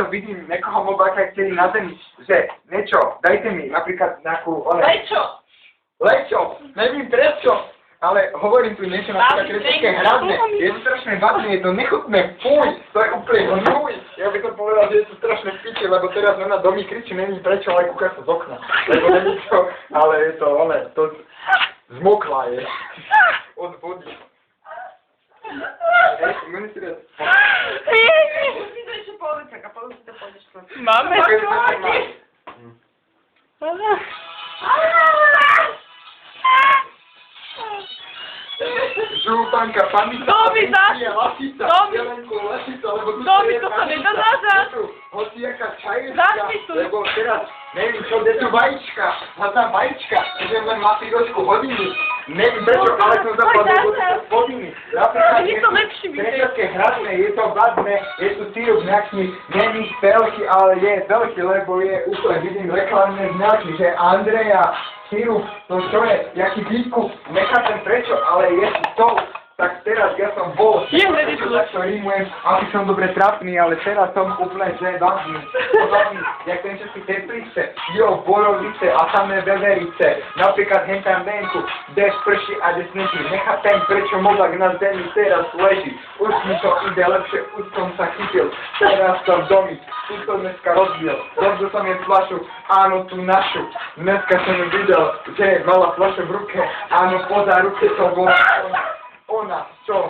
vidím niekoho mobáka, ktorý na zemi, že niečo, dajte mi napríklad nejakú... Lečo! Nevím prečo, ale hovorím tu niečo napríklad, ktoré je také hradné, je to strašne vadné, je to nechutné, fuj, to je úplne hnúj. Ja by som povedal, že je to strašné piče, lebo teraz na domy kričí, nevím prečo, ale kúka sa z okna. Lebo nevím čo, ale je to, to zmokla je od vody. Máme županka, panica, lasica, jelenko, lasica, lebo tu je panica, hociaká čajetka, lebo teraz, neviem čo, kde sú vajíčka, hľadám vajíčka, idem len na 3 hodiny, neviem prečo, ale som zapadol do 3 hodiny, napríklad je to hradné, je to vadné, je tu sírup nejaký, není veľký, ale je veľký, lebo je úplne, vidím reklamné znaky, že Andreja, sírup, to čo je, jaký výkup, nechápem prečo, ale je to, tak teraz ja som bol, takto rímujem, aby som dobre trapný, ale teraz som úplne, že vážny, jak ten všetky teplice, borovice a samé veverice, napríklad hentam venku, kde sprší a kde sneží, nechápem prečo mozak na zemi teraz leží, už mi to ide lepšie, už som sa chytil, teraz som domy, tu som dneska rozbil, rozbil som jej fľašu, áno tú našu, dneska som ju videl, že mala fľašu v ruke, áno poza ruke to bola ona, čo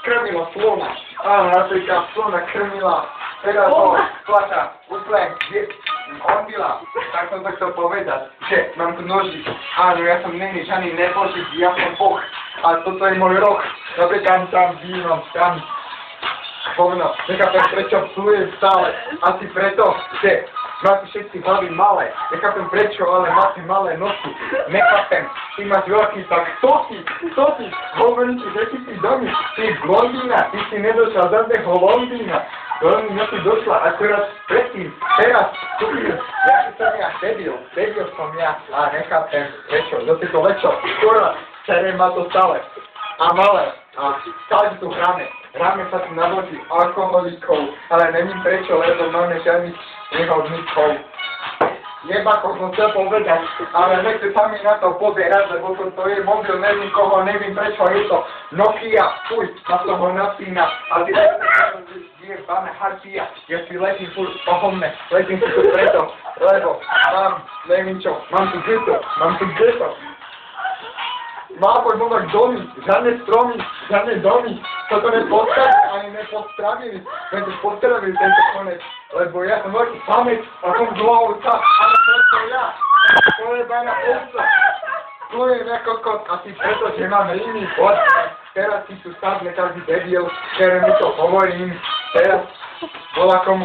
krmila slona, áno, napríklad slona krmila, teraz fľaša, úplne, on byla, tak som to chcel povedať, že mám tu nožík, áno, ja som není žiadny nebožík, ja som Boh, a toto je môj rok, napríklad tam vínom, tam, hovno, nechápem prečo plujem stále, asi preto, že máte všetci hlavy malé, nechápem prečo, ale máte malé nosy, nechápem, ty máš veľký, tak kto ty, hovorím ti, že ty domy, ty blondína, ty si nedošla za neho Londýna, Londýna si došla akurát predtým, teraz, som ja, debil som ja, a nechápem prečo, zase to lečo, skoro, čere má to stále, a malé, a stále tu hráme sa tu na vodi alkoholikov, ale nevím prečo, lebo máme žiadnych nehodníkov. Jebako som chcel povedať, ale nechce sa mi na to pozerať, lebo to je mobil, nevím koho, nevím prečo je to Nokia, fuj, na toho napína, a ty je pána Hartia, ja si letím furt pohomne, letím si tu preto, lebo mám, nevím čo, mám tu geto. Má poď mozak domy, žiadne stromy, žiadne domy, toto nepostavili, ani nepostravili, preto postavili tento konec, lebo ja som veľký samec a som dôvodca, ale preto ja, to je pána ovca, plujem ako kot, asi preto, že mám líny, poď, teraz si tu sadne každý debil, ktoré mi to hovorím, teraz bola komu,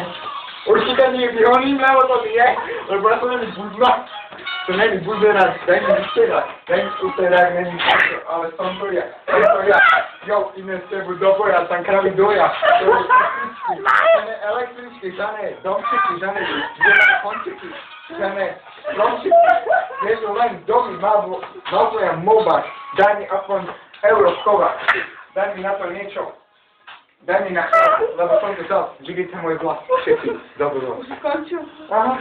určite niekde honým, lebo to nie, lebo ja som není budma. To není buzerák, daj mi vysterať, není to, ale som to ja, jo, idem s tebu do boja, tam kravy doja, to je električky, žané domčiky, žané končiky, žané stromčiky, nie sú len domy, mal tvoja moba, daj mi aspoň eurosková, daj mi na to niečo. Daj mi na chvíľu, lebo som to dal, živite môj vlas, všetci, dobro. Už skončil? Aha.